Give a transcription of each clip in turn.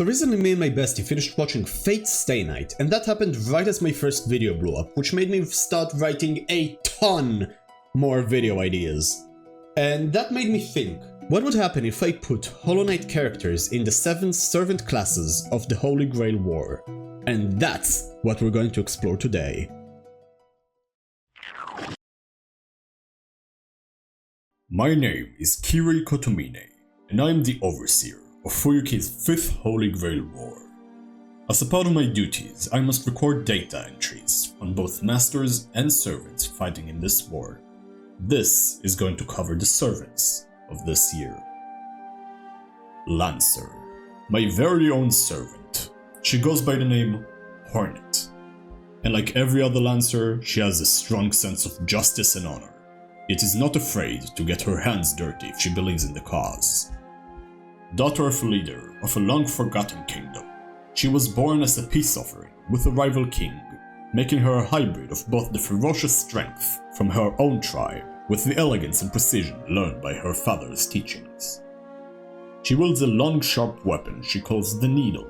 So recently me and my bestie finished watching Fate's Stay Night, and that happened right as my first video blew up, which made me start writing a ton more video ideas. And that made me think, what would happen if I put Hollow Knight characters in the 7 servant classes of the Holy Grail War? And that's what we're going to explore today. My name is Quirrel Kotomine, and I am the Overseer of Fuyuki's 5th Holy Grail War. As a part of my duties, I must record data entries on both masters and servants fighting in this war. This is going to cover the servants of this year. Lancer, my very own servant. She goes by the name Hornet. And like every other Lancer, she has a strong sense of justice and honor. Yet is not afraid to get her hands dirty if she believes in the cause. Daughter of a leader of a long-forgotten kingdom, she was born as a peace offering with a rival king, making her a hybrid of both the ferocious strength from her own tribe with the elegance and precision learned by her father's teachings. She wields a long, sharp weapon she calls the Needle,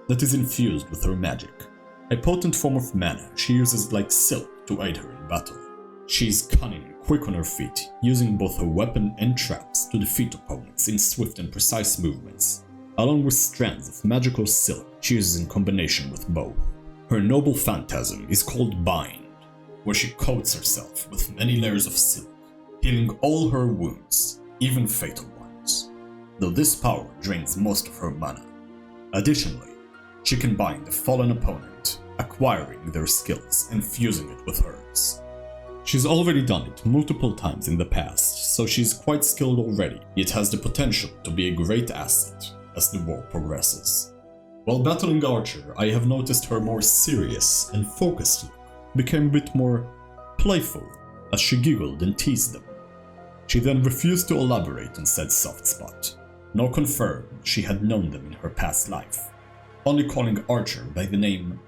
that is infused with her magic, a potent form of mana she uses like silk to aid her in battle. She is cunning and quick on her feet, using both her weapon and traps to defeat opponents in swift and precise movements, along with strands of magical silk she uses in combination with both. Her noble phantasm is called Bind, where she coats herself with many layers of silk, healing all her wounds, even fatal ones, though this power drains most of her mana. Additionally, she can bind a fallen opponent, acquiring their skills and fusing it with hers. She's already done it multiple times in the past, so she's quite skilled already, yet has the potential to be a great asset as the war progresses. While battling Archer, I have noticed her more serious and focused look became a bit more playful as she giggled and teased them. She then refused to elaborate on said soft spot, nor confirmed she had known them in her past life, only calling Archer by the name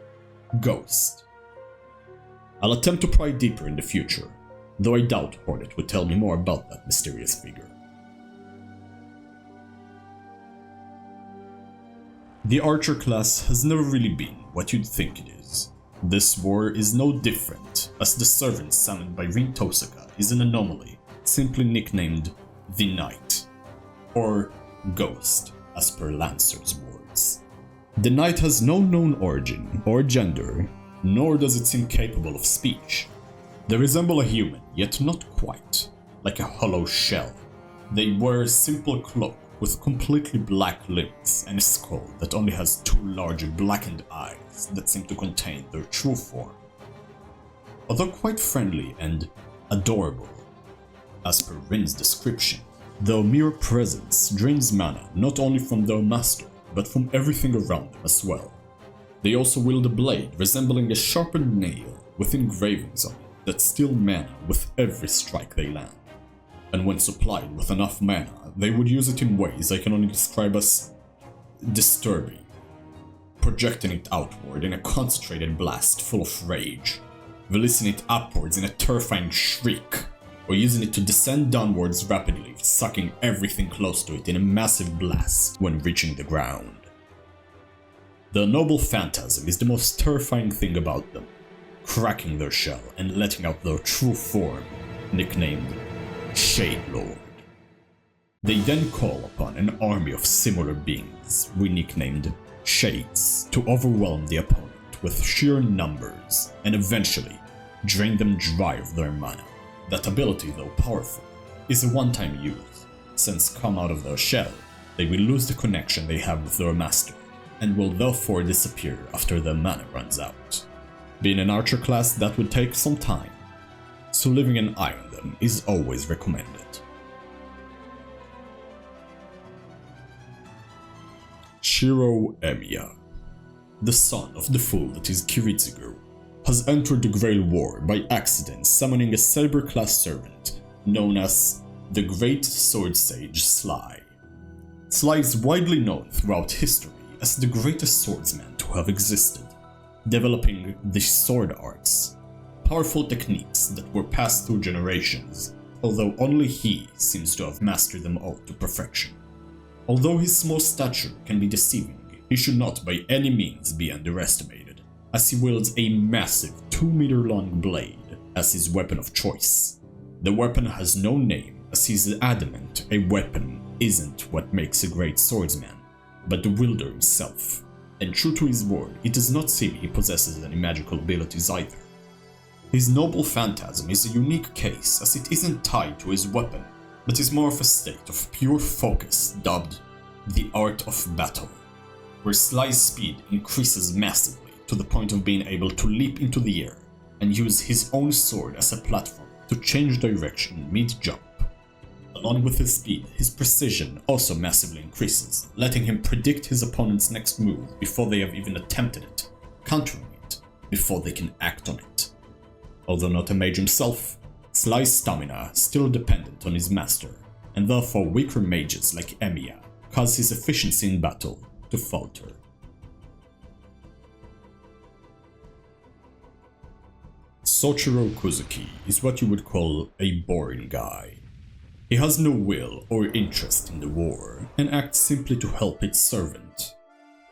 Ghost. I'll attempt to pry deeper in the future, though I doubt Hornet would tell me more about that mysterious figure. The Archer class has never really been what you'd think it is. This war is no different, as the servant summoned by Rin Tosaka is an anomaly, simply nicknamed the Knight, or Ghost, as per Lancer's words. The Knight has no known origin or gender, nor does it seem capable of speech. They resemble a human, yet not quite, like a hollow shell. They wear a simple cloak with completely black limbs and a skull that only has 2 large blackened eyes that seem to contain their true form. Although quite friendly and adorable, as per Rin's description, their mere presence drains mana not only from their master, but from everything around them as well. They also wield a blade resembling a sharpened nail with engravings on it that steal mana with every strike they land. And when supplied with enough mana, they would use it in ways I can only describe as disturbing, projecting it outward in a concentrated blast full of rage, releasing it upwards in a terrifying shriek, or using it to descend downwards rapidly, sucking everything close to it in a massive blast when reaching the ground. The noble phantasm is the most terrifying thing about them, cracking their shell and letting out their true form, nicknamed Shade Lord. They then call upon an army of similar beings, we nicknamed Shades, to overwhelm the opponent with sheer numbers and eventually drain them dry of their mana. That ability, though powerful, is a one-time use, since come out of their shell, they will lose the connection they have with their master, and will therefore disappear after their mana runs out. Being an Archer class, that would take some time, so leaving an eye on them is always recommended. Shiro Emiya, the son of the fool that is Kiritsugu, has entered the Grail War by accident, summoning a Saber class servant known as the Great Sword Sage Sly. Sly is widely known throughout history as the greatest swordsman to have existed, developing the sword arts, powerful techniques that were passed through generations, although only he seems to have mastered them all to perfection. Although his small stature can be deceiving, he should not by any means be underestimated, as he wields a massive 2-meter-long blade as his weapon of choice. The weapon has no name, as he's adamant a weapon isn't what makes a great swordsman, but the wielder himself. And true to his word, it does not seem he possesses any magical abilities either. His noble phantasm is a unique case, as it isn't tied to his weapon, but is more of a state of pure focus dubbed the art of battle, where Sly's speed increases massively to the point of being able to leap into the air and use his own sword as a platform to change direction mid-jump. Along with his speed, his precision also massively increases, letting him predict his opponent's next move before they have even attempted it, countering it before they can act on it. Although not a mage himself, Sly's stamina is still dependent on his master, and therefore weaker mages like Emiya cause his efficiency in battle to falter. Soichiro Kuzuki is what you would call a boring guy. He has no will or interest in the war, and acts simply to help its servant,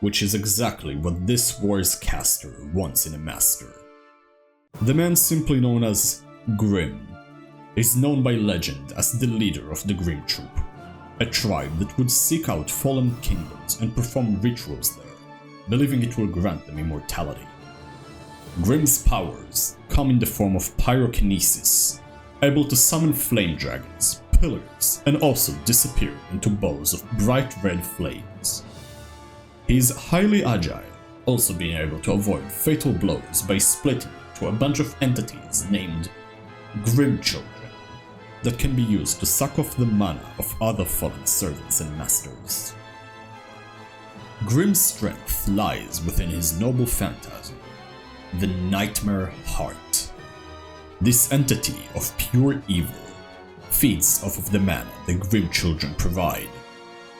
which is exactly what this war's caster wants in a master. The man simply known as Grimm is known by legend as the leader of the Grimm troop, a tribe that would seek out fallen kingdoms and perform rituals there, believing it will grant them immortality. Grimm's powers come in the form of pyrokinesis, able to summon flame dragons, pillars, and also disappear into balls of bright red flames. He is highly agile, also being able to avoid fatal blows by splitting into a bunch of entities named Grimm children that can be used to suck off the mana of other fallen servants and masters. Grimm's strength lies within his noble phantasm, the Nightmare Heart. This entity of pure evil feeds off of the mana the Grimm children provide,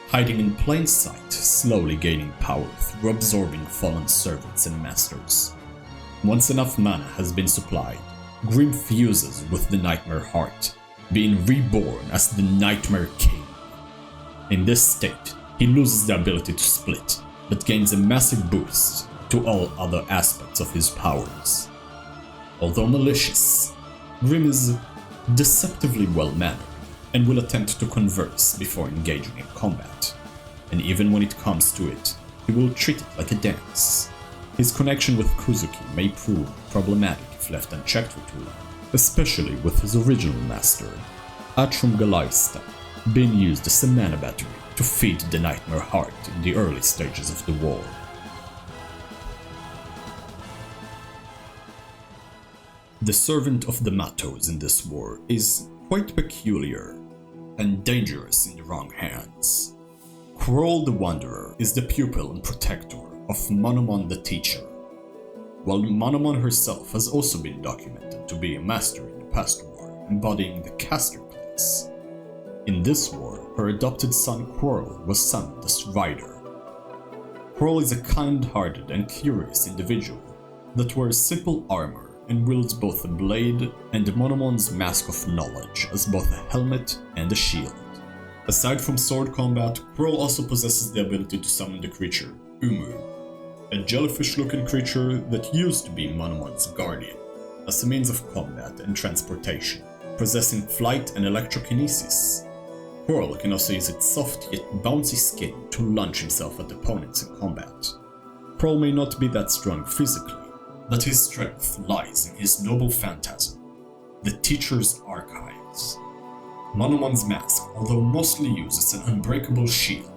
hiding in plain sight, slowly gaining power through absorbing fallen servants and masters. Once enough mana has been supplied, Grimm fuses with the Nightmare Heart, being reborn as the Nightmare King. In this state, he loses the ability to split, but gains a massive boost to all other aspects of his powers. Although malicious, Grimm is deceptively well-mannered and will attempt to converse before engaging in combat. And even when it comes to it, he will treat it like a dance. His connection with Kuzuki may prove problematic if left unchecked for too long, especially with his original master, Atrum Galaista, being used as a mana battery to feed the Nightmare Heart in the early stages of the war. The servant of the Matos in this war is quite peculiar and dangerous in the wrong hands. Quirrel the Wanderer is the pupil and protector of Monomon the Teacher, while Monomon herself has also been documented to be a master in the past war, embodying the caster class. In this war, her adopted son Quirrel was summoned as Rider. Quirrel is a kind-hearted and curious individual that wears simple armor and wields both a blade and Monomon's Mask of Knowledge as both a helmet and a shield. Aside from sword combat, Quirrel also possesses the ability to summon the creature Umu, a jellyfish-looking creature that used to be Monomon's guardian, as a means of combat and transportation, possessing flight and electrokinesis. Quirrel can also use its soft yet bouncy skin to launch himself at opponents in combat. Quirrel may not be that strong physically, but his strength lies in his noble phantasm, the Teacher's Archives. Monomon's mask, although mostly used as an unbreakable shield,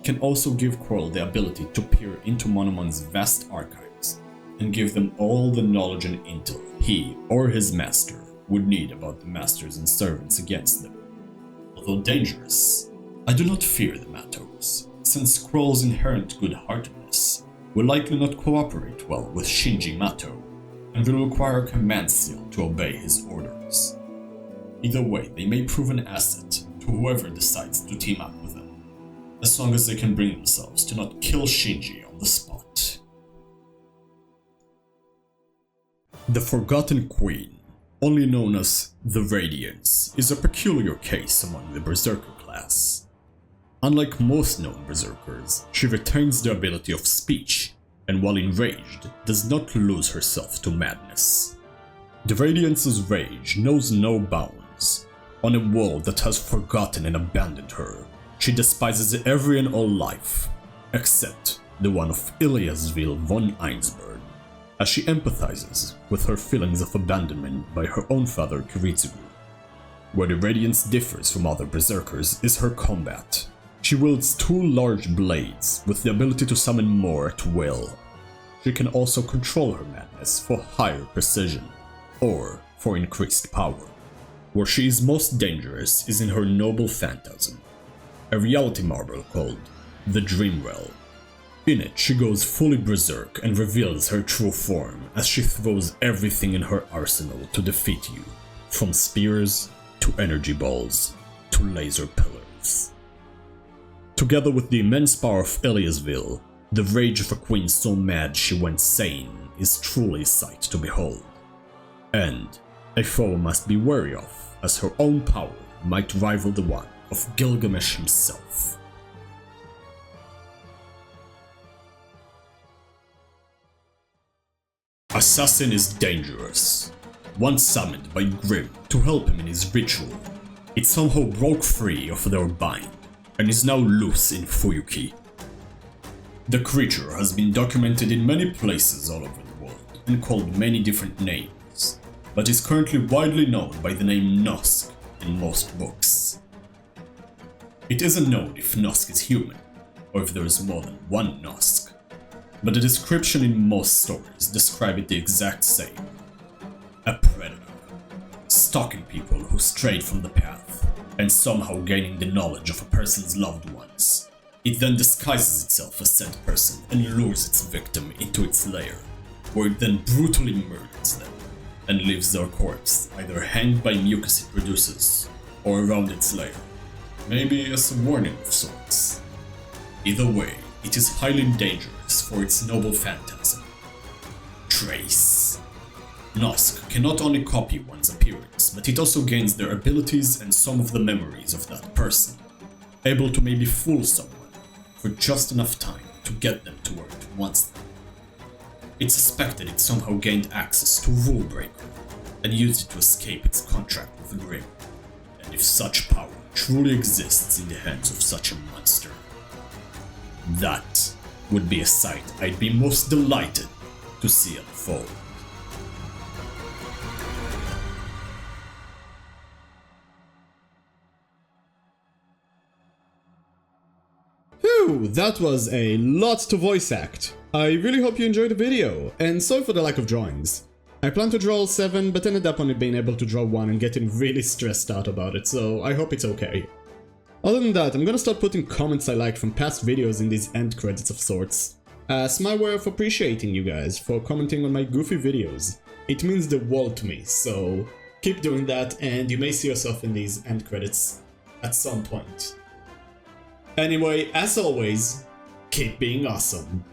can also give Quirrel the ability to peer into Monomon's vast archives and give them all the knowledge and intel he or his master would need about the masters and servants against them. Although dangerous, I do not fear the Matos, since Quirrel's inherent good-heartedness will likely not cooperate well with Shinji Mato, and will require a command seal to obey his orders. Either way, they may prove an asset to whoever decides to team up with them, as long as they can bring themselves to not kill Shinji on the spot. The Forgotten Queen, only known as the Radiance, is a peculiar case among the Berserker class. Unlike most known Berserkers, she retains the ability of speech, and while enraged, does not lose herself to madness. The Radiance's rage knows no bounds. On a world that has forgotten and abandoned her, she despises every and all life, except the one of Ilyasville von Einsberg, as she empathizes with her feelings of abandonment by her own father Kiritsugu. Where the Radiance differs from other Berserkers is her combat. She wields 2 large blades with the ability to summon more at will. She can also control her madness for higher precision, or for increased power. Where she is most dangerous is in her noble phantasm, a reality marble called the Dream Realm. In it, she goes fully berserk and reveals her true form as she throws everything in her arsenal to defeat you, from spears to energy balls to laser pillars. Together with the immense power of Ilyasville, the rage of a queen so mad she went sane is truly a sight to behold. And a foe must be wary of, as her own power might rival the one of Gilgamesh himself. Assassin is dangerous. Once summoned by Grimm to help him in his ritual, it somehow broke free of their bind and is now loose in Fuyuki. The creature has been documented in many places all over the world and called many different names, but is currently widely known by the name Nosk in most books. It isn't known if Nosk is human, or if there is more than one Nosk, but the description in most stories describe it the exact same. A predator, stalking people who strayed from the path, and somehow gaining the knowledge of a person's loved ones. It then disguises itself as said person and lures its victim into its lair, where it then brutally murders them, and leaves their corpse either hanged by mucus it produces, or around its lair, maybe as a warning of sorts. Either way, it is highly dangerous for its noble phantasm. Trace. Nosk can not only copy one's appearance, but it also gains their abilities and some of the memories of that person, able to maybe fool someone for just enough time to get them to where it wants them. It's suspected it somehow gained access to Rulebreaker and used it to escape its contract with Grimm, and if such power truly exists in the hands of such a monster, that would be a sight I'd be most delighted to see unfold. Phew, that was a lot to voice act. I really hope you enjoyed the video, and sorry for the lack of drawings. I planned to draw all 7, but ended up only being able to draw 1 and getting really stressed out about it, so I hope it's okay. Other than that, I'm gonna start putting comments I liked from past videos in these end credits of sorts, as my way of appreciating you guys for commenting on my goofy videos. It means the world to me, so keep doing that and you may see yourself in these end credits at some point. Anyway, as always, keep being awesome.